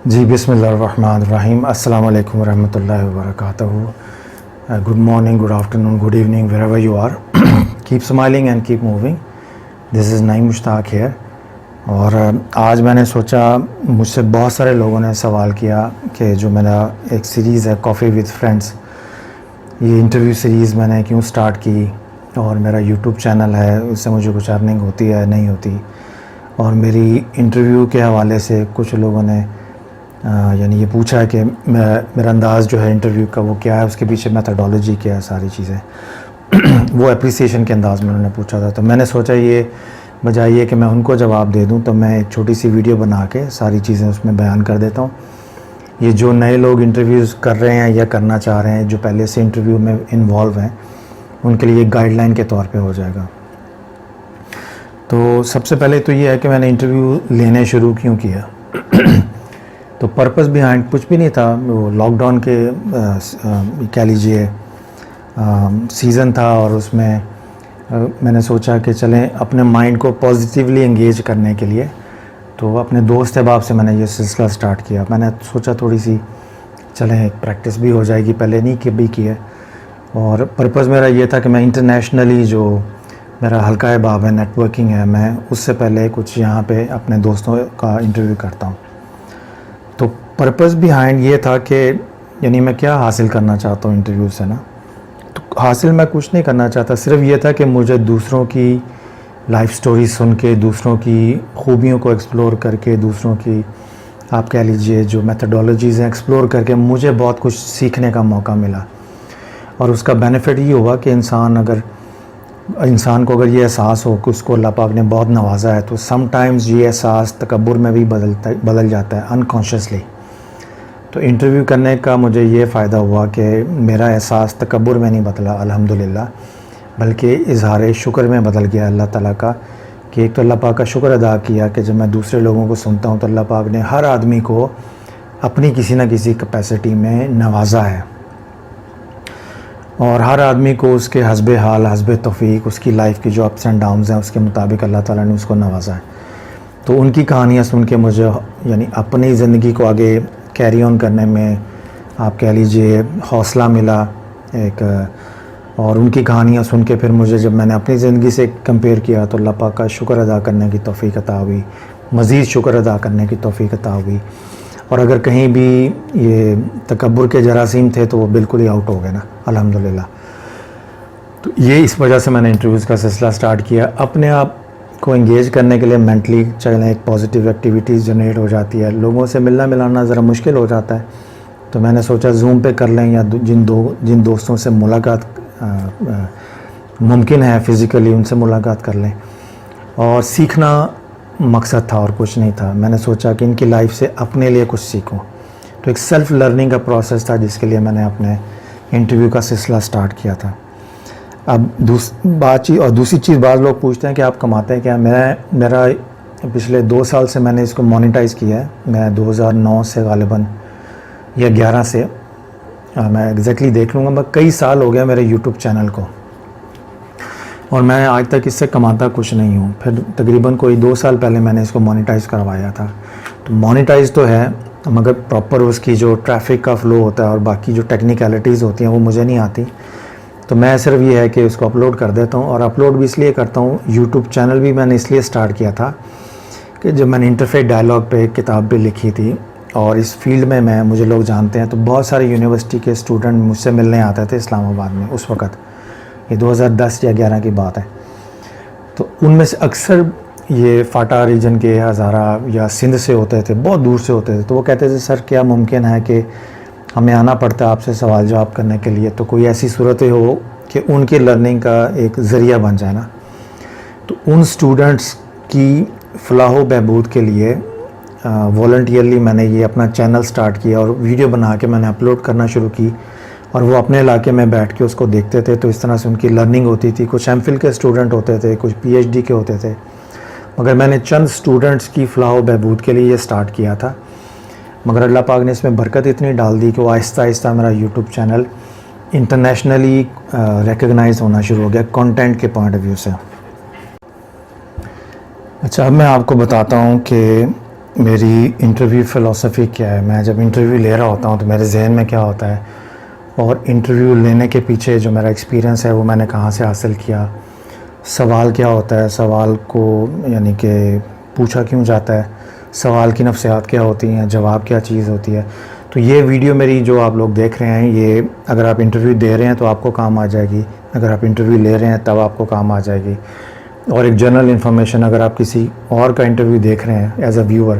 جی بسم اللہ الرحمن الرحیم. السلام علیکم ورحمۃ اللہ وبرکاتہ. Good morning, good afternoon, good evening wherever you are. Keep smiling and keep moving. This is Naeem Mushtaq here. اور آج میں نے سوچا, مجھ سے بہت سارے لوگوں نے سوال کیا کہ جو میرا ایک سیریز ہے کافی وتھ فرینڈس, یہ انٹرویو سیریز میں نے کیوں سٹارٹ کی, اور میرا یوٹیوب چینل ہے, اس سے مجھے کچھ ارننگ ہوتی ہے نہیں ہوتی, اور میری انٹرویو کے حوالے سے کچھ لوگوں نے یعنی یہ پوچھا ہے کہ میرا انداز جو ہے انٹرویو کا وہ کیا ہے, اس کے پیچھے میتھڈالوجی کیا ہے, ساری چیزیں وہ اپریسیشن کے انداز میں انہوں نے پوچھا تھا. تو میں نے سوچا یہ بجائے یہ کہ میں ان کو جواب دے دوں, تو میں ایک چھوٹی سی ویڈیو بنا کے ساری چیزیں اس میں بیان کر دیتا ہوں. یہ جو نئے لوگ انٹرویوز کر رہے ہیں یا کرنا چاہ رہے ہیں, جو پہلے سے انٹرویو میں انوالو ہیں, ان کے لیے ایک گائیڈ لائن کے طور پہ ہو جائے گا. تو سب سے پہلے تو یہ ہے کہ میں نے انٹرویو لینے شروع کیوں کیا. تو پرپس بیہائنڈ کچھ بھی نہیں تھا. وہ لاک ڈاؤن کے کہہ لیجیے سیزن تھا, اور اس میں میں نے سوچا کہ چلیں اپنے مائنڈ کو پازیٹیولی انگیج کرنے کے لیے, تو اپنے دوست احباب سے میں نے یہ سلسلہ سٹارٹ کیا. میں نے سوچا تھوڑی سی چلیں ایک پریکٹس بھی ہو جائے گی, پہلے نہیں کبھی کی ہے. اور پرپس میرا یہ تھا کہ میں انٹرنیشنلی جو میرا حلقہ احباب ہے, نیٹ ورکنگ ہے, میں اس سے پہلے کچھ یہاں پہ اپنے دوستوں کا انٹرویو کرتا ہوں. تو پرپس بیہائنڈ یہ تھا کہ یعنی میں کیا حاصل کرنا چاہتا ہوں انٹرویو سے نا. تو حاصل میں کچھ نہیں کرنا چاہتا, صرف یہ تھا کہ مجھے دوسروں کی لائف سٹوری سن کے, دوسروں کی خوبیوں کو ایکسپلور کر کے, دوسروں کی آپ کہہ لیجئے جو میتھڈالوجیز ہیں ایکسپلور کر کے مجھے بہت کچھ سیکھنے کا موقع ملا. اور اس کا بینیفٹ یہ ہوا کہ انسان کو اگر یہ احساس ہو کہ اس کو اللہ پاک نے بہت نوازا ہے, تو سم ٹائمز یہ احساس تکبر میں بھی بدل جاتا ہے انکانشیسلی. تو انٹرویو کرنے کا مجھے یہ فائدہ ہوا کہ میرا احساس تکبر میں نہیں بدلا الحمدللہ, بلکہ اظہار شکر میں بدل گیا اللہ تعالیٰ کا. کہ ایک تو اللہ پاک کا شکر ادا کیا کہ جب میں دوسرے لوگوں کو سنتا ہوں تو اللہ پاک نے ہر آدمی کو اپنی کسی نہ کسی کیپیسٹی میں نوازا ہے, اور ہر آدمی کو اس کے حسب حال, حسب توفیق, اس کی لائف کی جو اپس اینڈ ڈاؤنز ہیں اس کے مطابق اللہ تعالیٰ نے اس کو نوازا ہے. تو ان کی کہانیاں سن کے مجھے یعنی اپنی زندگی کو آگے کیری آن کرنے میں آپ کہہ لیجئے حوصلہ ملا ایک. اور ان کی کہانیاں سن کے پھر مجھے جب میں نے اپنی زندگی سے کمپیئر کیا تو اللہ پاک کا شکر ادا کرنے کی توفیق عطا ہوئی, مزید شکر ادا کرنے کی توفیق عطا ہوئی. اور اگر کہیں بھی یہ تکبر کے جراثیم تھے تو وہ بالکل ہی آؤٹ ہو گئے نا الحمدللہ. تو یہ اس وجہ سے میں نے انٹرویوز کا سلسلہ سٹارٹ کیا. اپنے آپ کو انگیج کرنے کے لیے مینٹلی چلیں ایک پازیٹیو ایکٹیویٹیز جنریٹ ہو جاتی ہے, لوگوں سے ملنا ملانا ذرا مشکل ہو جاتا ہے, تو میں نے سوچا زوم پہ کر لیں, یا جن دوستوں سے ملاقات ممکن ہے فزیکلی ان سے ملاقات کر لیں. اور سیکھنا مقصد تھا اور کچھ نہیں تھا. میں نے سوچا کہ ان کی لائف سے اپنے لیے کچھ سیکھوں. تو ایک سیلف لرننگ کا پروسیس تھا جس کے لیے میں نے اپنے انٹرویو کا سلسلہ سٹارٹ کیا تھا. اب دوسری چیز بعض لوگ پوچھتے ہیں کہ آپ کماتے ہیں کیا. میرا پچھلے 2 سال سے میں نے اس کو مونیٹائز کیا ہے. میں 2009 سے غالباً یا 11 سے, میں ایگزیکٹلی دیکھ لوں گا, میں کئی سال ہو گیا میرے یوٹیوب چینل کو, اور میں آج تک اس سے کماتا کچھ نہیں ہوں. پھر تقریباً کوئی 2 سال پہلے میں نے اس کو مونیٹائز کروایا تھا. تو مونیٹائز تو ہے, مگر پراپر اس کی جو ٹریفک کا فلو ہوتا ہے اور باقی جو ٹیکنیکلٹیز ہوتی ہیں وہ مجھے نہیں آتی. تو میں صرف یہ ہے کہ اس کو اپلوڈ کر دیتا ہوں, اور اپلوڈ بھی اس لیے کرتا ہوں. یوٹیوب چینل بھی میں نے اس لیے سٹارٹ کیا تھا کہ جب میں نے انٹرفیت ڈائلاگ پہ ایک کتاب بھی لکھی تھی, اور اس فیلڈ میں مجھے لوگ جانتے ہیں, تو بہت سارے یونیورسٹی کے اسٹوڈنٹ مجھ سے ملنے آتے تھے اسلام آباد میں اس وقت. یہ 2010 یا 11 کی بات ہے. تو ان میں سے اکثر یہ فاٹا ریجن کے, ہزارہ یا سندھ سے ہوتے تھے, بہت دور سے ہوتے تھے. تو وہ کہتے تھے سر کیا ممکن ہے کہ ہمیں آنا پڑتا ہے آپ سے سوال جواب کرنے کے لیے, تو کوئی ایسی صورت ہو کہ ان کی لرننگ کا ایک ذریعہ بن جائے نا. تو ان اسٹوڈنٹس کی فلاح و بہبود کے لیے والنٹیئرلی میں نے یہ اپنا چینل سٹارٹ کیا, اور ویڈیو بنا کے میں نے اپلوڈ کرنا شروع کی, اور وہ اپنے علاقے میں بیٹھ کے اس کو دیکھتے تھے. تو اس طرح سے ان کی لرننگ ہوتی تھی. کچھ ایم فل کے اسٹوڈنٹ ہوتے تھے, کچھ پی ایچ ڈی کے ہوتے تھے, مگر میں نے چند اسٹوڈنٹس کی فلاح و بہبود کے لیے یہ سٹارٹ کیا تھا. مگر اللہ پاک نے اس میں برکت اتنی ڈال دی کہ وہ آہستہ آہستہ میرا یوٹیوب چینل انٹرنیشنلی ریکگنائز ہونا شروع ہو گیا کنٹینٹ کے پوائنٹ آف ویو سے. اچھا, اب میں آپ کو بتاتا ہوں کہ میری انٹرویو فلسفی کیا ہے. میں جب انٹرویو لے رہا ہوتا ہوں تو میرے ذہن میں کیا ہوتا ہے, اور انٹرویو لینے کے پیچھے جو میرا ایکسپیرینس ہے وہ میں نے کہاں سے حاصل کیا, سوال کیا ہوتا ہے, سوال کو یعنی کہ پوچھا کیوں جاتا ہے, سوال کی نفسیات کیا ہوتی ہیں, جواب کیا چیز ہوتی ہے. تو یہ ویڈیو میری جو آپ لوگ دیکھ رہے ہیں, یہ اگر آپ انٹرویو دے رہے ہیں تو آپ کو کام آ جائے گی, اگر آپ انٹرویو لے رہے ہیں تب آپ کو کام آ جائے گی. اور ایک جنرل انفارمیشن, اگر آپ کسی اور کا انٹرویو دیکھ رہے ہیں ایز اے ویور,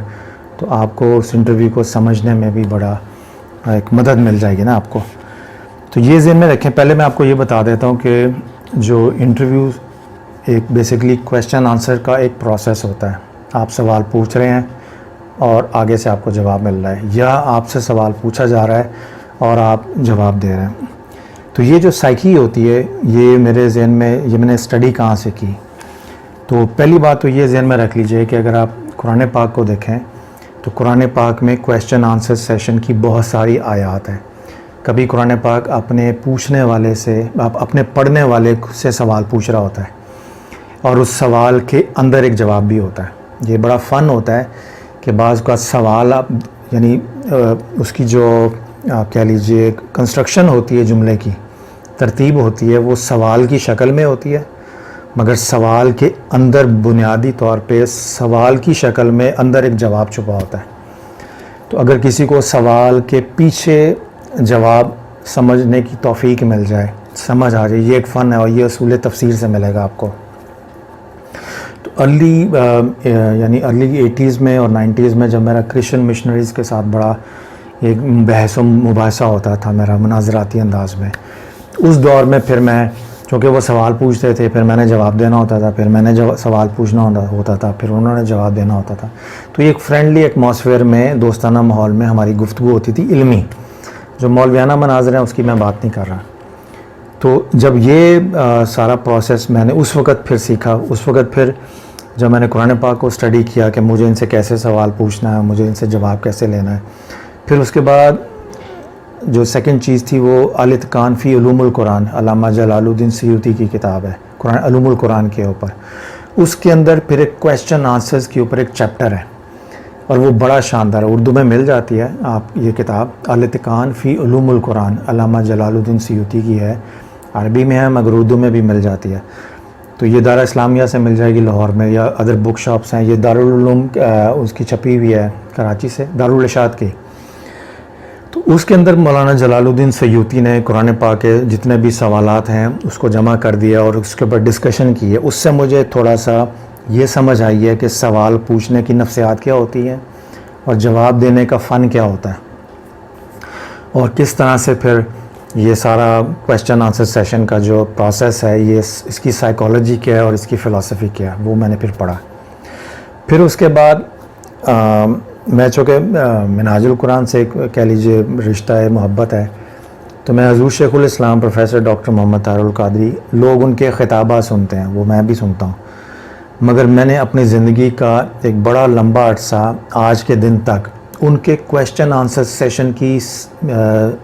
تو آپ کو اس انٹرویو کو سمجھنے میں بھی بڑا ایک مدد مل جائے گی نا آپ کو. تو یہ ذہن میں رکھیں. پہلے میں آپ کو یہ بتا دیتا ہوں کہ جو انٹرویو ایک بیسکلی کویسچن آنسر کا ایک پروسیس ہوتا ہے. آپ سوال پوچھ رہے ہیں اور آگے سے آپ کو جواب مل رہا ہے, یا آپ سے سوال پوچھا جا رہا ہے اور آپ جواب دے رہے ہیں. تو یہ جو سائیکی ہوتی ہے, یہ میرے ذہن میں, یہ میں نے اسٹڈی کہاں سے کی. تو پہلی بات تو یہ ذہن میں رکھ لیجئے کہ اگر آپ قرآن پاک کو دیکھیں تو قرآن پاک میں کویسچن آنسر سیشن کی بہت ساری آیات ہیں. کبھی قرآن پاک اپنے پوچھنے والے سے, اپنے پڑھنے والے سے سوال پوچھ رہا ہوتا ہے, اور اس سوال کے اندر ایک جواب بھی ہوتا ہے. یہ بڑا فن ہوتا ہے کہ بعض کا سوال آپ یعنی اس کی جو آپ کہہ لیجئے کنسٹرکشن ہوتی ہے, جملے کی ترتیب ہوتی ہے, وہ سوال کی شکل میں ہوتی ہے, مگر سوال کے اندر بنیادی طور پہ سوال کی شکل میں اندر ایک جواب چھپا ہوتا ہے. تو اگر کسی کو سوال کے پیچھے جواب سمجھنے کی توفیق مل جائے, سمجھ آ جائے, یہ ایک فن ہے, اور یہ اصول تفسیر سے ملے گا آپ کو. تو ارلی 80s میں اور 90s میں جب میرا کرسچن مشنریز کے ساتھ بڑا ایک بحث و مباحثہ ہوتا تھا میرا مناظراتی انداز میں, اس دور میں پھر میں, چونکہ وہ سوال پوچھتے تھے, پھر میں نے جواب دینا ہوتا تھا, پھر میں نے سوال پوچھنا ہوتا تھا, پھر انہوں نے جواب دینا ہوتا تھا. تو یہ ایک فرینڈلی ایٹماسفیئر میں, دوستانہ ماحول میں ہماری گفتگو ہوتی تھی علمی. جو مولویانہ مناظر ہیں اس کی میں بات نہیں کر رہا. تو جب یہ سارا پروسیس میں نے اس وقت پھر سیکھا, اس وقت پھر جب میں نے قرآن پاک کو اسٹڈی کیا کہ مجھے ان سے کیسے سوال پوچھنا ہے, مجھے ان سے جواب کیسے لینا ہے. پھر اس کے بعد جو سیکنڈ چیز تھی وہ الاتقان فی علوم القرآن, علامہ جلال الدین سیوطی کی کتاب ہے قرآن علوم القرآن کے اوپر. اس کے اندر پھر ایک کویسچن آنسرز کے اوپر ایک چیپٹر ہے, اور وہ بڑا شاندار ہے. اردو میں مل جاتی ہے آپ یہ کتاب, الاتقان فی علوم القرآن, علامہ جلال الدین سیوطی کی ہے. عربی میں ہے مگر اردو میں بھی مل جاتی ہے. تو یہ دارا اسلامیہ سے مل جائے گی لاہور میں, یا ادر بک شاپس ہیں. یہ دارالعلوم اس کی چھپی ہوئی ہے کراچی سے, دارالارشاد کی. تو اس کے اندر مولانا جلال الدین سیوطی نے قرآن پاک کے جتنے بھی سوالات ہیں اس کو جمع کر دیا اور اس کے اوپر ڈسکشن کی ہے. اس سے مجھے تھوڑا سا یہ سمجھ آئی ہے کہ سوال پوچھنے کی نفسیات کیا ہوتی ہیں, اور جواب دینے کا فن کیا ہوتا ہے, اور کس طرح سے پھر یہ سارا کویسچن آنسر سیشن کا جو پروسیس ہے, یہ اس کی سائیکالوجی کیا ہے اور اس کی فلسفی کیا ہے, وہ میں نے پھر پڑھا. پھر اس کے بعد میں چونکہ منہاج القرآن سے کہہ لیجیے رشتہ ہے, محبت ہے, تو میں حضور شیخ الاسلام پروفیسر ڈاکٹر محمد طاہر القادری, لوگ ان کے خطابات سنتے ہیں, وہ میں بھی سنتا ہوں, مگر میں نے اپنی زندگی کا ایک بڑا لمبا عرصہ آج کے دن تک ان کے کویسچن آنسر سیشن کی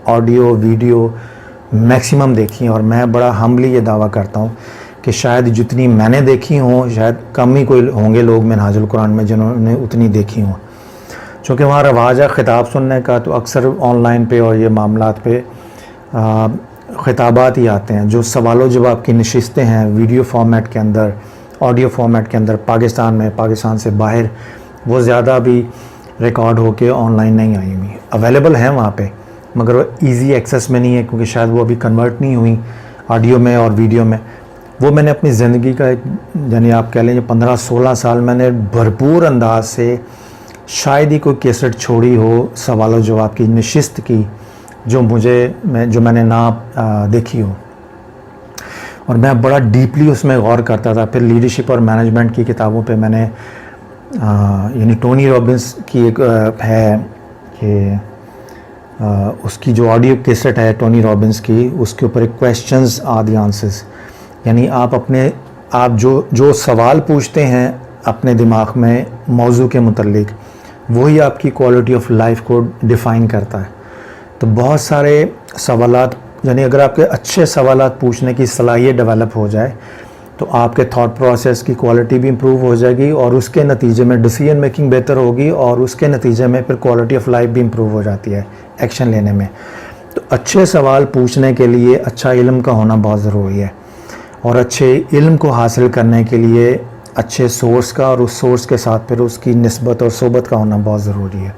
آڈیو ویڈیو میکسیمم دیکھی ہیں. اور میں بڑا ہمبلی یہ دعویٰ کرتا ہوں کہ شاید جتنی میں نے دیکھی ہوں, شاید کم ہی کوئی ہوں گے لوگ منہاج القرآن میں جنہوں نے اتنی دیکھی ہوں. چونکہ وہاں رواج ہے خطاب سننے کا, تو اکثر آن لائن پہ اور یہ معاملات پہ خطابات ہی آتے ہیں. جو سوال و جواب کی نشستیں ہیں ویڈیو فارمیٹ کے اندر, آڈیو فارمیٹ کے اندر, پاکستان میں, پاکستان سے باہر, وہ زیادہ بھی ریکارڈ ہو کے آن لائن نہیں آئی ہوئی. اویلیبل ہیں وہاں پہ, مگر وہ ایزی ایکسیس میں نہیں ہے, کیونکہ شاید وہ ابھی کنورٹ نہیں ہوئی آڈیو میں اور ویڈیو میں. وہ میں نے اپنی زندگی کا ایک, یعنی آپ کہہ لیں 15-16 سال میں نے بھرپور انداز سے شاید ہی کوئی کیسٹ چھوڑی ہو سوال و جواب کی نشست کی جو میں نے نہ دیکھی ہو. اور میں بڑا ڈیپلی اس میں غور کرتا تھا. پھر لیڈرشپ اور مینجمنٹ کی کتابوں پہ میں نے یعنی ٹونی رابنس کی ایک ہے کہ اس کی جو آڈیو کیسٹ ہے ٹونی رابنس کی, اس کے اوپر ایک کویسچنز آر دی آنسرز, یعنی آپ جو سوال پوچھتے ہیں اپنے دماغ میں موضوع کے متعلق, وہی آپ کی کوالٹی آف لائف کو ڈیفائن کرتا ہے. تو بہت سارے سوالات, یعنی اگر آپ کے اچھے سوالات پوچھنے کی صلاحیت ڈیولپ ہو جائے تو آپ کے تھاٹ پروسیس کی کوالٹی بھی امپروو ہو جائے گی اور اس کے نتیجے میں ڈیسیجن میکنگ بہتر ہوگی اور اس کے نتیجے میں پھر کوالٹی آف لائف بھی امپروو ہو جاتی ہے ایکشن لینے میں. تو اچھے سوال پوچھنے کے لیے اچھا علم کا ہونا بہت ضروری ہے اور اچھے علم کو حاصل کرنے کے لیے اچھے سورس کا اور اس سورس کے ساتھ پھر اس کی نسبت اور صحبت کا ہونا بہت ضروری ہے.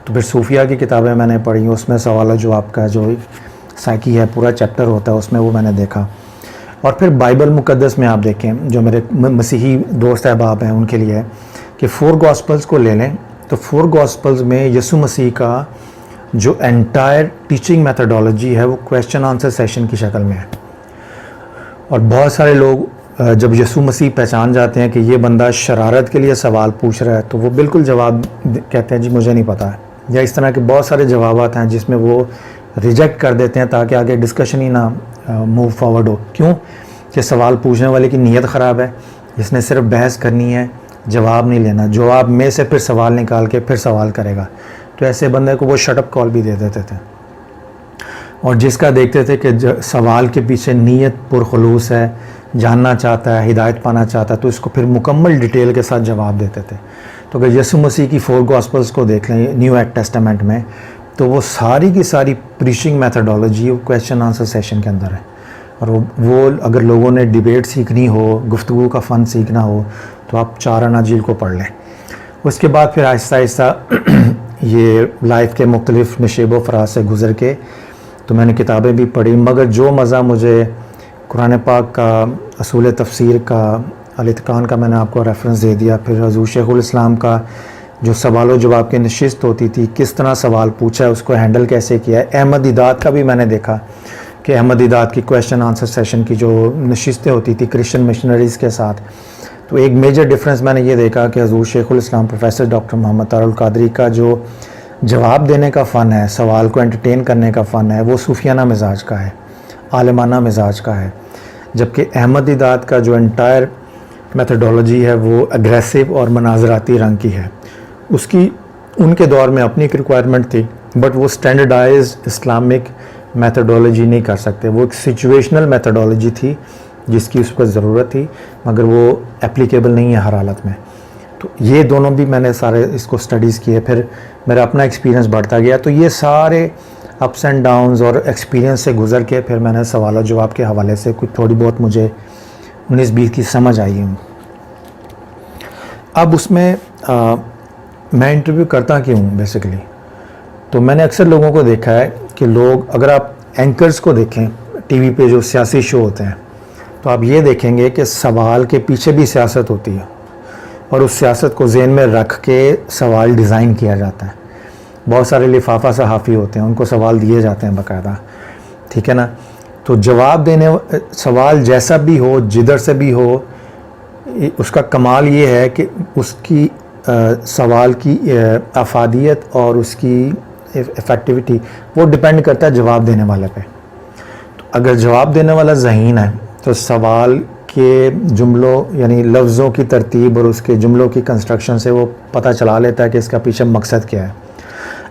تو پھر صوفیہ کی کتابیں میں نے پڑھی، اس میں سوال و جواب کا جو سائیکی ہے پورا چیپٹر ہوتا ہے اس میں وہ میں نے دیکھا. اور پھر بائبل مقدس میں آپ دیکھیں جو میرے مسیحی دوست احباب ہیں ان کے لیے کہ 4 گاسپلز کو لے لیں تو 4 گاسپلز میں یسوع مسیح کا جو انٹائر ٹیچنگ میتھڈالوجی ہے وہ کویسچن آنسر سیشن کی شکل میں ہے. اور بہت سارے لوگ جب یسوع مسیح پہچان جاتے ہیں کہ یہ بندہ شرارت کے لیے سوال پوچھ رہا ہے تو وہ بالکل جواب کہتے ہیں جی مجھے نہیں پتہ ہے، یا اس طرح کے بہت سارے جوابات ہیں جس میں وہ ریجیکٹ کر دیتے ہیں تاکہ آگے ڈسکشن ہی نہ موو فارورڈ ہو. کیوں کہ سوال پوچھنے والے کی نیت خراب ہے، جس نے صرف بحث کرنی ہے، جواب نہیں لینا، جواب میں سے پھر سوال نکال کے پھر سوال کرے گا. تو ایسے بندے کو وہ شٹ اپ کال بھی دے دیتے تھے. اور جس کا دیکھتے تھے کہ سوال کے پیچھے نیت پرخلوص ہے، جاننا چاہتا ہے، ہدایت پانا چاہتا ہے، تو اس کو پھر مکمل ڈیٹیل کے ساتھ جواب دیتے تھے. تو اگر یسوع مسیح کی 4 گاسپلز کو دیکھ لیں نیو ٹیسٹامنٹ میں تو وہ ساری کی ساری preaching methodology question answer session کے اندر ہے. اور وہ اگر لوگوں نے ڈیبیٹ سیکھنی ہو، گفتگو کا فن سیکھنا ہو تو آپ 4 اناجیل کو پڑھ لیں. اس کے بعد پھر آہستہ آہستہ یہ لائف کے مختلف نشیب و فراز سے گزر کے تو میں نے کتابیں بھی پڑھی، مگر جو مزہ مجھے قرآن پاک کا اصول تفسیر کا الاتقان کا میں نے آپ کو ریفرنس دے دیا. پھر حضور شیخ الاسلام کا جو سوال و جواب کی نشست ہوتی تھی، کس طرح سوال پوچھا ہے، اس کو ہینڈل کیسے کیا ہے. احمد دیدات کا بھی میں نے دیکھا کہ احمد دیدات کی کویسچن آنسر سیشن کی جو نشستیں ہوتی تھی کرسچن مشنریز کے ساتھ، تو ایک میجر ڈفرینس میں نے یہ دیکھا کہ حضور شیخ الاسلام پروفیسر ڈاکٹر محمد طاہر القادری کا جو جواب دینے کا فن ہے، سوال کو انٹرٹین کرنے کا فن ہے، وہ صوفیانہ مزاج کا ہے، عالمانہ مزاج کا ہے. جبکہ احمد دیدات کا جو انٹائر میتھڈالوجی ہے وہ اگریسو اور مناظراتی رنگ کی ہے. اس کی ان کے دور میں اپنی ایک ریکوائرمنٹ تھی، بٹ وہ اسٹینڈرڈائز اسلامک میتھڈالوجی نہیں کر سکتے. وہ ایک سچویشنل میتھڈالوجی تھی جس کی اس وقت ضرورت تھی، مگر وہ اپلیکیبل نہیں ہے ہر حالت میں. تو یہ دونوں بھی میں نے سارے اس کو سٹڈیز کیے، پھر میرا اپنا ایکسپیرینس بڑھتا گیا. تو یہ سارے اپس اینڈ ڈاؤنز اور ایکسپیرینس سے گزر کے پھر میں نے سوال و جواب کے حوالے سے کچھ تھوڑی بہت مجھے 19-20 کی سمجھ آئی ہوں. اب اس میں میں انٹرویو کرتا کیوں ہوں بیسیکلی، تو میں نے اکثر لوگوں کو دیکھا ہے کہ لوگ، اگر آپ اینکرز کو دیکھیں ٹی وی پہ جو سیاسی شو ہوتے ہیں تو آپ یہ دیکھیں گے کہ سوال کے پیچھے بھی سیاست ہوتی ہے اور اس سیاست کو ذہن میں رکھ کے سوال ڈیزائن کیا جاتا ہے. بہت سارے لفافہ صحافی ہوتے ہیں، ان کو سوال دیے جاتے ہیں باقاعدہ، ٹھیک ہے نا. تو جواب دینے سوال جیسا بھی ہو، جدھر سے بھی ہو، اس کا کمال یہ ہے کہ اس کی سوال کی افادیت اور اس کی افیکٹیوٹی وہ ڈپینڈ کرتا ہے جواب دینے والے پہ. تو اگر جواب دینے والا ذہین ہے تو سوال کے جملوں یعنی لفظوں کی ترتیب اور اس کے جملوں کی کنسٹرکشن سے وہ پتہ چلا لیتا ہے کہ اس کا پیچھے مقصد کیا ہے.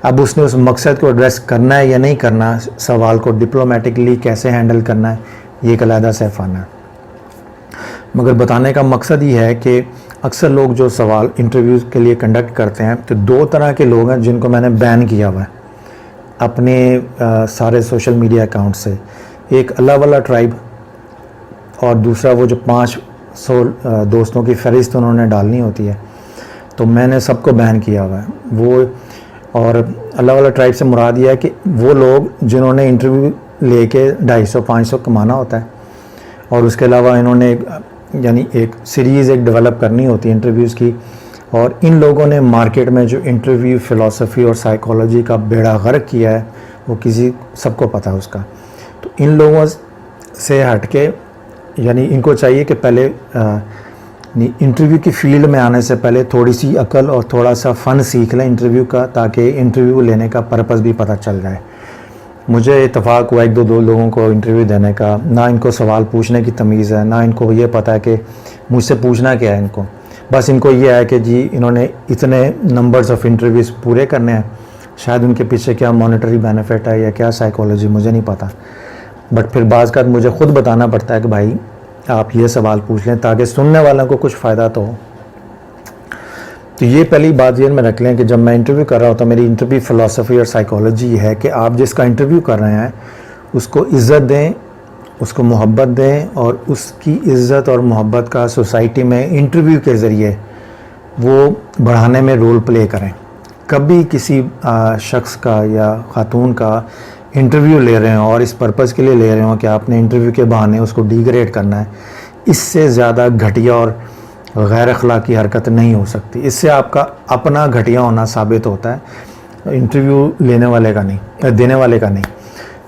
اب اس نے اس مقصد کو ایڈریس کرنا ہے یا نہیں کرنا، سوال کو ڈپلومیٹکلی کیسے ہینڈل کرنا ہے، یہ ایک علیحدہ سے فن ہے. مگر بتانے کا مقصد یہ ہے کہ اکثر لوگ جو سوال انٹرویوز کے لیے کنڈکٹ کرتے ہیں تو 2 طرح کے لوگ ہیں جن کو میں نے بین کیا ہوا ہے اپنے سارے سوشل میڈیا اکاؤنٹ سے. ایک اللہ والا ٹرائب اور دوسرا وہ جو 500 دوستوں کی فہرست انہوں نے ڈالنی ہوتی ہے، تو میں نے سب کو بین کیا ہوا ہے. وہ اور اللہ والا ٹرائب سے مراد یہ ہے کہ وہ لوگ جنہوں نے انٹرویو لے کے 250-500 کمانا ہوتا ہے اور اس کے علاوہ انہوں نے یعنی ایک سیریز ڈیولپ کرنی ہوتی ہے انٹرویوز کی، اور ان لوگوں نے مارکیٹ میں جو انٹرویو فلسفی اور سائیکالوجی کا بیڑا غرق کیا ہے وہ سب کو پتہ ہے اس کا. تو ان لوگوں سے ہٹ کے یعنی ان کو چاہیے کہ پہلے انٹرویو کی فیلڈ میں آنے سے پہلے تھوڑی سی عقل اور تھوڑا سا فن سیکھ لیں انٹرویو کا، تاکہ انٹرویو لینے کا پرپس بھی پتہ چل جائے. مجھے اتفاق ہوا 1-2 لوگوں کو انٹرویو دینے کا، نہ ان کو سوال پوچھنے کی تمیز ہے، نہ ان کو یہ پتہ ہے کہ مجھ سے پوچھنا کیا ہے. ان کو بس ان کو یہ ہے کہ جی انہوں نے اتنے نمبرز آف انٹرویوز پورے کرنے ہیں، شاید ان کے پیچھے کیا مانیٹری بینیفٹ ہے یا کیا سائیکالوجی مجھے نہیں پتہ. بٹ پھر بعض کا مجھے خود بتانا پڑتا ہے کہ بھائی آپ یہ سوال پوچھ لیں تاکہ سننے والوں کو کچھ فائدہ تو ہو. تو یہ پہلی بات ذہن میں رکھ لیں کہ جب میں انٹرویو کر رہا ہوتا ہوں، میری انٹرویو فلسفی اور سائیکالوجی ہے کہ آپ جس کا انٹرویو کر رہے ہیں اس کو عزت دیں، اس کو محبت دیں، اور اس کی عزت اور محبت کا سوسائٹی میں انٹرویو کے ذریعے وہ بڑھانے میں رول پلے کریں. کبھی کسی شخص کا یا خاتون کا انٹرویو لے رہے ہوں اور اس پرپس کے لیے لے رہے ہوں کہ آپ نے انٹرویو کے بہانے اس کو ڈیگریڈ کرنا ہے، اس سے زیادہ گھٹیا اور غیر اخلاقی حرکت نہیں ہو سکتی. اس سے آپ کا اپنا گھٹیا ہونا ثابت ہوتا ہے، انٹرویو لینے والے کا نہیں، دینے والے کا نہیں.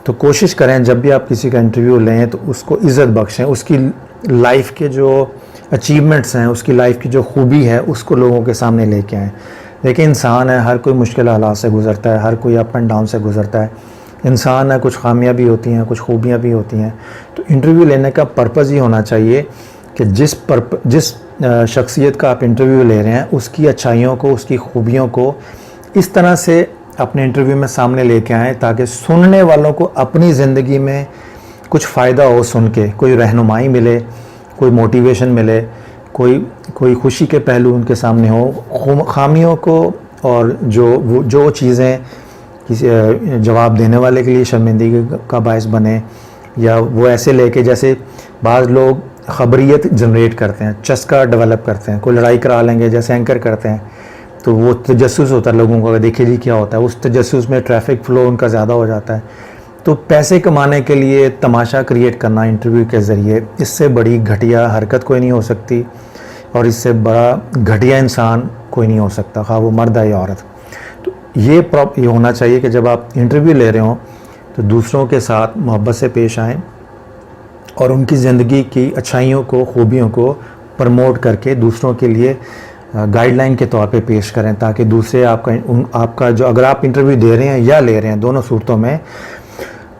تو کوشش کریں جب بھی آپ کسی کا انٹرویو لیں تو اس کو عزت بخشیں، اس کی لائف کے جو اچیومنٹس ہیں، اس کی لائف کی جو خوبی ہے اس کو لوگوں کے سامنے لے کے آئیں. دیکھیں انسان ہے، ہر کوئی مشکل حالات سے گزرتا ہے، ہر کوئی اپ اینڈ ڈاؤن سے گزرتا ہے. انسان ہے، کچھ خامیاں بھی ہوتی ہیں، کچھ خوبیاں بھی ہوتی ہیں. تو انٹرویو لینے کا پرپز یہ ہونا چاہیے کہ جس شخصیت کا آپ انٹرویو لے رہے ہیں اس کی اچھائیوں کو، اس کی خوبیوں کو اس طرح سے اپنے انٹرویو میں سامنے لے کے آئیں تاکہ سننے والوں کو اپنی زندگی میں کچھ فائدہ ہو، سن کے کوئی رہنمائی ملے، کوئی موٹیویشن ملے، کوئی خوشی کے پہلو ان کے سامنے ہو. خامیوں کو اور جو چیزیں کسی جواب دینے والے کے لیے شرمندگی کا باعث بنے، یا وہ ایسے لے کے جیسے بعض لوگ خبریت جنریٹ کرتے ہیں، چسکا ڈیولپ کرتے ہیں، کوئی لڑائی کرا لیں گے جیسے اینکر کرتے ہیں تو وہ تجسس ہوتا ہے لوگوں کا، دیکھیے جی کیا ہوتا ہے. اس تجسس میں ٹریفک فلو ان کا زیادہ ہو جاتا ہے. تو پیسے کمانے کے لیے تماشا کریٹ کرنا انٹرویو کے ذریعے، اس سے بڑی گھٹیا حرکت کوئی نہیں ہو سکتی، اور اس سے بڑا گھٹیا انسان کوئی نہیں ہو سکتا، خواہ وہ مرد ہے یا عورت. تو یہ ہونا چاہیے کہ جب آپ انٹرویو لے رہے ہوں تو دوسروں کے ساتھ محبت سے پیش آئیں اور ان کی زندگی کی اچھائیوں کو، خوبیوں کو پروموٹ کر کے دوسروں کے لیے گائیڈ لائن کے طور پہ پیش کریں، تاکہ دوسرے آپ کا جو اگر آپ انٹرویو دے رہے ہیں یا لے رہے ہیں، دونوں صورتوں میں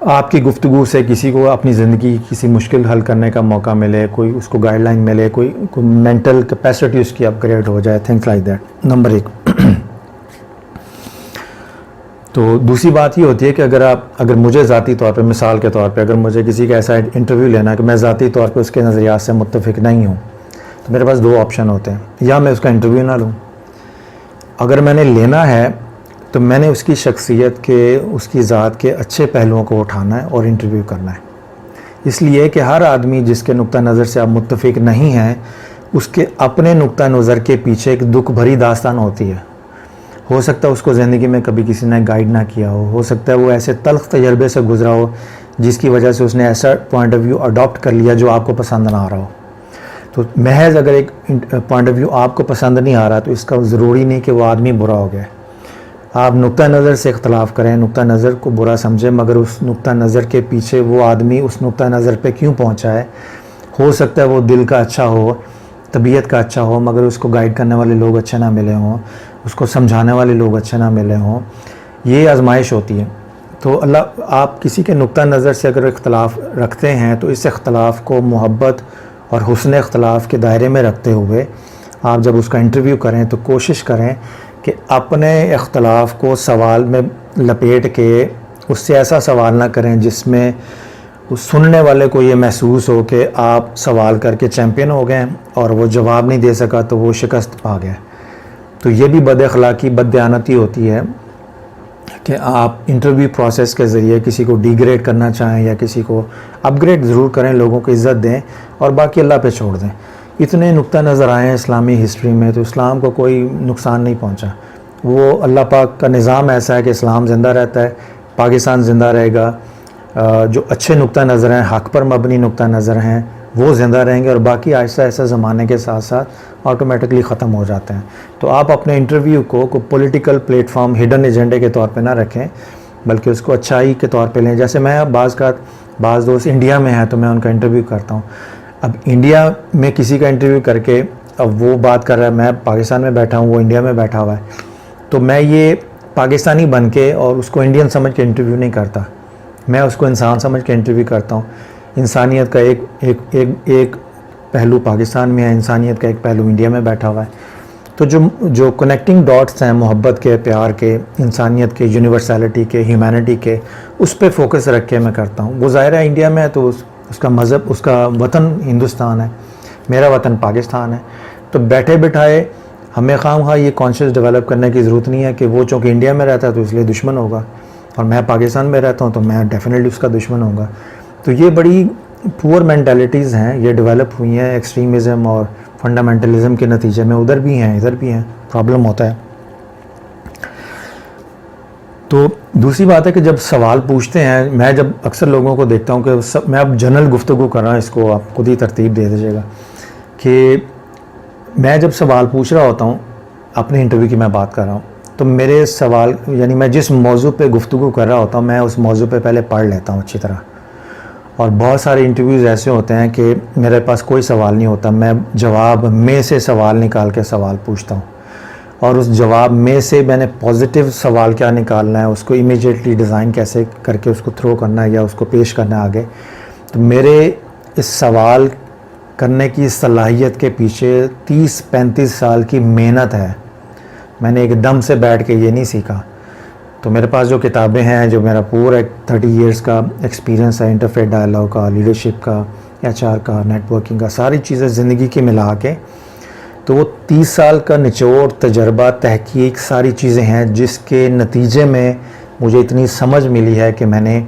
آپ کی گفتگو سے کسی کو اپنی زندگی کسی مشکل حل کرنے کا موقع ملے، کوئی اس کو گائیڈ لائن ملے، کوئی مینٹل کیپیسٹی اس کی اپ گریڈ ہو جائے، تھنگس لائک دیٹ. نمبر 1. تو دوسری بات یہ ہوتی ہے کہ اگر مجھے ذاتی طور پہ، مثال کے طور پہ، اگر مجھے کسی کا ایسا انٹرویو لینا ہے کہ میں ذاتی طور پہ اس کے نظریات سے متفق نہیں ہوں، تو میرے پاس 2 آپشن ہوتے ہیں. یا میں اس کا انٹرویو نہ لوں. اگر میں نے لینا ہے تو میں نے اس کی شخصیت کے، اس کی ذات کے اچھے پہلوؤں کو اٹھانا ہے اور انٹرویو کرنا ہے. اس لیے کہ ہر آدمی جس کے نقطہ نظر سے آپ متفق نہیں ہیں، اس کے اپنے نقطہ نظر کے پیچھے ایک دکھ بھری داستان ہوتی ہے. ہو سکتا ہے اس کو زندگی میں کبھی کسی نے گائیڈ نہ کیا ہو سکتا ہے وہ ایسے تلخ تجربے سے گزرا ہو جس کی وجہ سے اس نے ایسا پوائنٹ آف ویو اڈاپٹ کر لیا جو آپ کو پسند نہ آ رہا ہو. تو محض اگر ایک پوائنٹ آف ویو آپ کو پسند نہیں آ رہا تو اس کا ضروری نہیں کہ وہ آدمی برا ہو گیا. آپ نقطہ نظر سے اختلاف کریں، نقطہ نظر کو برا سمجھیں، مگر اس نقطہ نظر کے پیچھے وہ آدمی اس نقطہ نظر پہ کیوں پہنچا ہے. ہو سکتا ہے وہ دل کا اچھا ہو، طبیعت کا اچھا ہو، مگر اس کو گائیڈ کرنے والے لوگ اچھے نہ ملے ہوں، اس کو سمجھانے والے لوگ اچھے نہ ملے ہوں. یہ آزمائش ہوتی ہے. تو آپ کسی کے نقطہ نظر سے اگر اختلاف رکھتے ہیں تو اس اختلاف کو محبت اور حسن اختلاف کے دائرے میں رکھتے ہوئے آپ جب اس کا انٹرویو کریں تو کوشش کریں کہ اپنے اختلاف کو سوال میں لپیٹ کے اس سے ایسا سوال نہ کریں جس میں اس سننے والے کو یہ محسوس ہو کہ آپ سوال کر کے چیمپئن ہو گئے اور وہ جواب نہیں دے سکا تو وہ شکست پا گیا. تو یہ بھی بد اخلاقی، بد دیانتی ہوتی ہے کہ آپ انٹرویو پروسیس کے ذریعے کسی کو ڈی گریڈ کرنا چاہیں یا کسی کو اپ گریڈ ضرور کریں، لوگوں کو عزت دیں اور باقی اللہ پہ چھوڑ دیں. اتنے نقطہ نظر آئے ہیں اسلامی ہسٹری میں تو اسلام کو کوئی نقصان نہیں پہنچا. وہ اللہ پاک کا نظام ایسا ہے کہ اسلام زندہ رہتا ہے، پاکستان زندہ رہے گا. جو اچھے نقطہ نظر ہیں، حق پر مبنی نقطہ نظر ہیں، وہ زندہ رہیں گے اور باقی آہستہ آہستہ زمانے کے ساتھ ساتھ آٹومیٹکلی ختم ہو جاتے ہیں. تو آپ اپنے انٹرویو کو کوئی پولیٹیکل پلیٹ فارم، ہڈن ایجنڈے کے طور پہ نہ رکھیں، بلکہ اس کو اچھائی کے طور پہ لیں. جیسے میں بعض دوست انڈیا میں ہیں تو میں ان کا انٹرویو کرتا ہوں. اب انڈیا میں کسی کا انٹرویو کر کے اب وہ بات کر رہا ہے، میں پاکستان میں بیٹھا ہوں، وہ انڈیا میں بیٹھا ہوا ہے، تو میں یہ پاکستانی بن کے اور اس کو انڈین سمجھ کے انٹرویو نہیں کرتا. میں اس کو انسان سمجھ کے انٹرویو کرتا ہوں. انسانیت کا ایک پہلو پاکستان میں ہے، انسانیت کا ایک پہلو انڈیا میں بیٹھا ہوا ہے. تو جو کنیکٹنگ ڈاٹس ہیں محبت کے، پیار کے، انسانیت کے، یونیورسیلٹی کے، ہیومینٹی کے، اس پہ فوکس رکھ کے میں کرتا ہوں. وہ ظاہر ہے انڈیا میں ہے تو اس کا مذہب، اس کا وطن ہندوستان ہے، میرا وطن پاکستان ہے. تو بیٹھے بٹھائے ہمیں خواہ یہ کانشیس ڈیولپ کرنے کی ضرورت نہیں ہے کہ وہ چونکہ انڈیا میں رہتا ہے تو اس لیے دشمن ہوگا، اور میں پاکستان میں رہتا ہوں تو میں ڈیفینیٹلی اس کا دشمن ہوں گا. تو یہ بڑی پور مینٹیلیٹیز ہیں، یہ ڈیولپ ہوئی ہیں ایکسٹریمزم اور فنڈامنٹلزم کے نتیجے میں. ادھر بھی ہیں ادھر بھی ہیں، پرابلم ہوتا ہے. تو دوسری بات ہے کہ جب سوال پوچھتے ہیں، میں جب اکثر لوگوں کو دیکھتا ہوں کہ میں اب جنرل گفتگو کر رہا ہوں، اس کو آپ خود ہی ترتیب دے دیجیے گا، کہ میں جب سوال پوچھ رہا ہوتا ہوں، اپنے انٹرویو کی میں بات کر رہا ہوں، تو میرے سوال یعنی میں جس موضوع پہ گفتگو کر رہا ہوتا ہوں میں اس موضوع پہ پہلے پڑھ لیتا ہوں اچھی طرح. اور بہت سارے انٹرویوز ایسے ہوتے ہیں کہ میرے پاس کوئی سوال نہیں ہوتا، میں جواب میں سے سوال نکال کے سوال پوچھتا ہوں، اور اس جواب میں سے میں نے پازیٹیو سوال کیا نکالنا ہے، اس کو امیجیٹلی ڈیزائن کیسے کر کے اس کو تھرو کرنا ہے یا اس کو پیش کرنا ہے آگے. تو میرے اس سوال کرنے کی صلاحیت کے پیچھے 30-35 سال کی محنت ہے. میں نے ایک دم سے بیٹھ کے یہ نہیں سیکھا. تو میرے پاس جو کتابیں ہیں، جو میرا پورا 30 ایئرس کا ایکسپیرینس ہے انٹرفیت ڈائلاگ کا، لیڈرشپ کا، HR کا، نیٹ ورکنگ کا، ساری چیزیں زندگی کی ملا کے، تو وہ 30 سال کا نچوڑ، تجربہ، تحقیق، ساری چیزیں ہیں جس کے نتیجے میں مجھے اتنی سمجھ ملی ہے کہ میں نے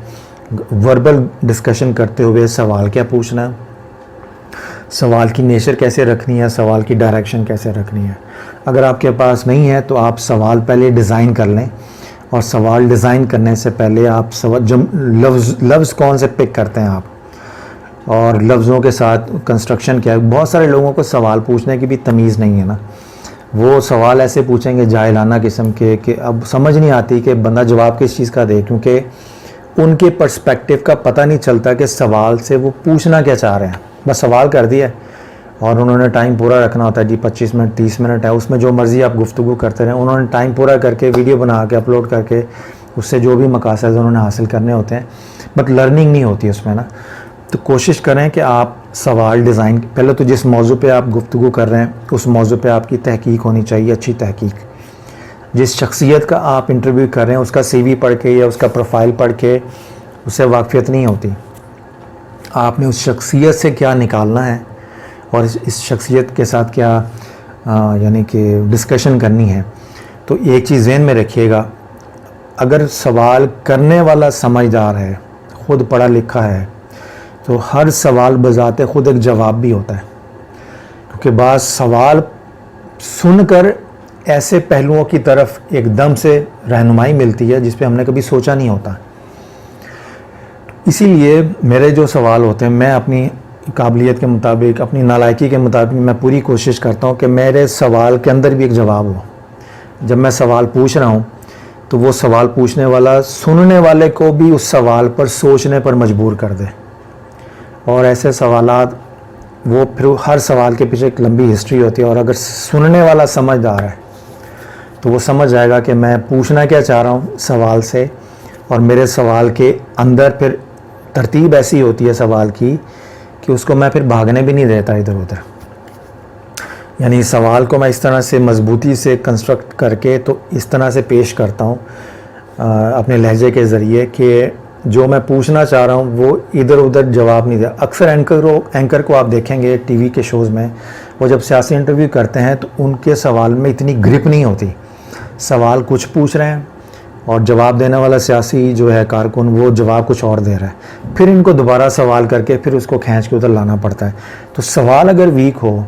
وربل ڈسکشن کرتے ہوئے سوال کیا پوچھنا ہے، سوال کی نیچر کیسے رکھنی ہے، سوال کی ڈائریکشن کیسے رکھنی ہے. اگر آپ کے پاس نہیں ہے تو آپ سوال پہلے ڈیزائن کر لیں، اور سوال ڈیزائن کرنے سے پہلے آپ لفظ کون سے پک کرتے ہیں آپ، اور لفظوں کے ساتھ کنسٹرکشن کیا ہے. بہت سارے لوگوں کو سوال پوچھنے کی بھی تمیز نہیں ہے نا، وہ سوال ایسے پوچھیں گے جاہلانہ قسم کے کہ اب سمجھ نہیں آتی کہ بندہ جواب کس چیز کا دے، کیونکہ ان کے پرسپیکٹیو کا پتہ نہیں چلتا کہ سوال سے وہ پوچھنا کیا چاہ رہے ہیں. بس سوال کر دیا اور انہوں نے ٹائم پورا رکھنا ہوتا ہے، جی 25 منٹ 30 منٹ ہے، اس میں جو مرضی آپ گفتگو کرتے رہیں. انہوں نے ٹائم پورا کر کے ویڈیو بنا کے اپلوڈ کر کے اس سے جو بھی مقاصد انہوں نے حاصل کرنے ہوتے ہیں، بٹ لرننگ نہیں ہوتی اس میں نا. تو کوشش کریں کہ آپ سوال ڈیزائن، پہلے تو جس موضوع پہ آپ گفتگو کر رہے ہیں اس موضوع پہ آپ کی تحقیق ہونی چاہیے، اچھی تحقیق. جس شخصیت کا آپ انٹرویو کر رہے ہیں اس کا CV پڑھ کے یا اس کا پروفائل پڑھ کے اس سے واقفیت نہیں ہوتی. آپ نے اس شخصیت سے کیا نکالنا ہے اور اس شخصیت کے ساتھ کیا یعنی کہ ڈسکشن کرنی ہے. تو ایک چیز ذہن میں رکھیے گا، اگر سوال کرنے والا سمجھدار ہے، خود پڑھا لکھا ہے، تو ہر سوال بذات خود ایک جواب بھی ہوتا ہے. کیونکہ بعض سوال سن کر ایسے پہلوؤں کی طرف ایک دم سے رہنمائی ملتی ہے جس پہ ہم نے کبھی سوچا نہیں ہوتا. اسی لیے میرے جو سوال ہوتے ہیں، میں اپنی قابلیت کے مطابق، اپنی نالائکی کے مطابق میں پوری کوشش کرتا ہوں کہ میرے سوال کے اندر بھی ایک جواب ہو. جب میں سوال پوچھ رہا ہوں تو وہ سوال پوچھنے والا سننے والے کو بھی اس سوال پر سوچنے پر مجبور کر دے. اور ایسے سوالات، وہ پھر ہر سوال کے پیچھے ایک لمبی ہسٹری ہوتی ہے، اور اگر سننے والا سمجھدار ہے تو وہ سمجھ جائے گا کہ میں پوچھنا کیا چاہ رہا ہوں سوال سے، اور میرے سوال کے اندر پھر ترتیب ایسی ہوتی ہے سوال کی کہ اس کو میں پھر بھاگنے بھی نہیں دیتا ادھر ادھر. یعنی سوال کو میں اس طرح سے مضبوطی سے کنسٹرکٹ کر کے تو اس طرح سے پیش کرتا ہوں اپنے لہجے کے ذریعے کہ جو میں پوچھنا چاہ رہا ہوں وہ ادھر ادھر جواب نہیں دیا. اکثر اینکر کو آپ دیکھیں گے TV کے شوز میں، وہ جب سیاسی انٹرویو کرتے ہیں تو ان کے سوال میں اتنی گرپ نہیں ہوتی. سوال کچھ پوچھ رہے ہیں اور جواب دینے والا سیاسی جو ہے کارکن وہ جواب کچھ اور دے رہا ہے، پھر ان کو دوبارہ سوال کر کے پھر اس کو کھینچ کے ادھر لانا پڑتا ہے. تو سوال اگر ویک ہو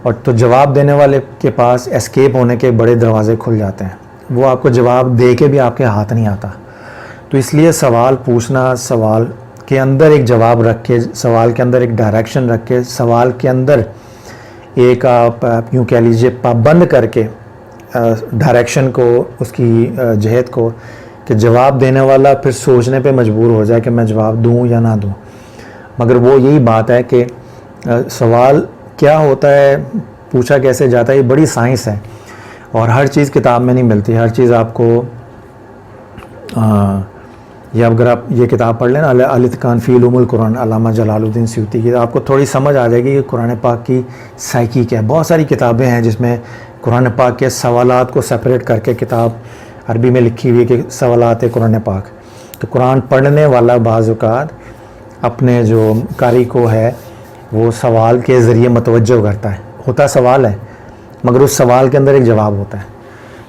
اور تو جواب دینے والے کے پاس اسکیپ ہونے کے بڑے دروازے کھل جاتے ہیں، وہ آپ کو جواب دے کے بھی آپ کے ہاتھ نہیں آتا. تو اس لیے سوال پوچھنا، سوال کے اندر ایک جواب رکھ کے، سوال کے اندر ایک ڈائریکشن رکھ کے، سوال کے اندر ایک آپ یوں کہہ لیجیے پابند کر کے ڈائریکشن کو، اس کی جہت کو، کہ جواب دینے والا پھر سوچنے پہ مجبور ہو جائے کہ میں جواب دوں یا نہ دوں. مگر وہ یہی بات ہے کہ سوال کیا ہوتا ہے، پوچھا کیسے جاتا ہے، یہ بڑی سائنس ہے، اور ہر چیز کتاب میں نہیں ملتی. ہر چیز آپ کو یا اگر آپ یہ کتاب پڑھ لیں نا، الاتقان فی علوم القرآن، علامہ جلال الدین سیوطی کی، آپ کو تھوڑی سمجھ آ جائے گی کہ قرآن پاک کی سائیکی کیا ہے. بہت ساری کتابیں ہیں جس میں قرآن پاک کے سوالات کو سپریٹ کر کے کتاب عربی میں لکھی ہوئی ہے کہ سوالات قرآن پاک. تو قرآن پڑھنے والا بعض اوقات اپنے جو قاری کو ہے وہ سوال کے ذریعے متوجہ کرتا ہے. ہوتا سوال ہے مگر اس سوال کے اندر ایک جواب ہوتا ہے.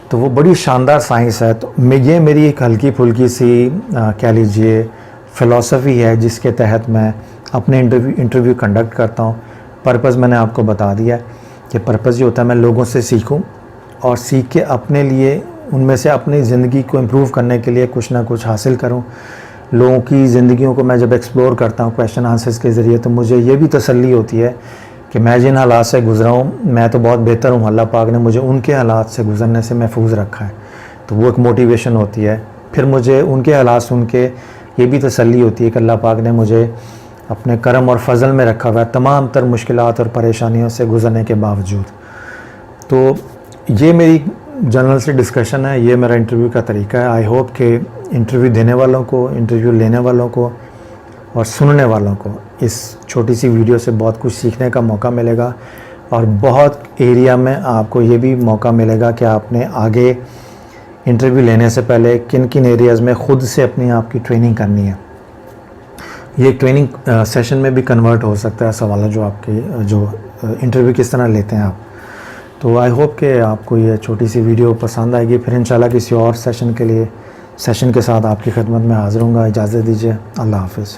تو وہ بڑی شاندار سائنس ہے. تو یہ میری ایک ہلکی پھلکی سی کہہ لیجئے فلسفی ہے جس کے تحت میں اپنے انٹرویو کنڈکٹ کرتا ہوں. پرپز میں نے آپ کو بتا دیا کہ پرپز یہ ہوتا ہے میں لوگوں سے سیکھوں اور سیکھ کے اپنے لیے ان میں سے اپنی زندگی کو امپروو کرنے کے لیے کچھ نہ کچھ حاصل کروں. لوگوں کی زندگیوں کو میں جب ایکسپلور کرتا ہوں کویشچن آنسرز کے ذریعے تو مجھے یہ بھی تسلی ہوتی ہے کہ میں جن حالات سے گزرا ہوں میں تو بہت بہتر ہوں, اللہ پاک نے مجھے ان کے حالات سے گزرنے سے محفوظ رکھا ہے. تو وہ ایک موٹیویشن ہوتی ہے. پھر مجھے ان کے حالات سن کے یہ بھی تسلی ہوتی ہے کہ اللہ پاک نے مجھے اپنے کرم اور فضل میں رکھا ہوا ہے تمام تر مشکلات اور پریشانیوں سے گزرنے کے باوجود. تو یہ میری جنرل سے ڈسکشن ہے, یہ میرا انٹرویو کا طریقہ ہے. آئی ہوپ کہ انٹرویو دینے والوں کو, انٹرویو لینے والوں کو اور سننے والوں کو اس چھوٹی سی ویڈیو سے بہت کچھ سیکھنے کا موقع ملے گا اور بہت ایریا میں آپ کو یہ بھی موقع ملے گا کہ آپ نے آگے انٹرویو لینے سے پہلے کن کن ایریاز میں خود سے اپنی آپ کی ٹریننگ کرنی ہے. یہ ٹریننگ سیشن میں بھی کنورٹ ہو سکتا ہے سوال جو آپ کے جو انٹرویو کس طرح لیتے ہیں آپ. تو آئی ہوپ کہ آپ کو یہ چھوٹی سی ویڈیو پسند آئے گی. پھر انشاءاللہ کسی اور سیشن کے ساتھ آپ کی خدمت میں حاضر ہوں گا. اجازت دیجیے. اللہ حافظ.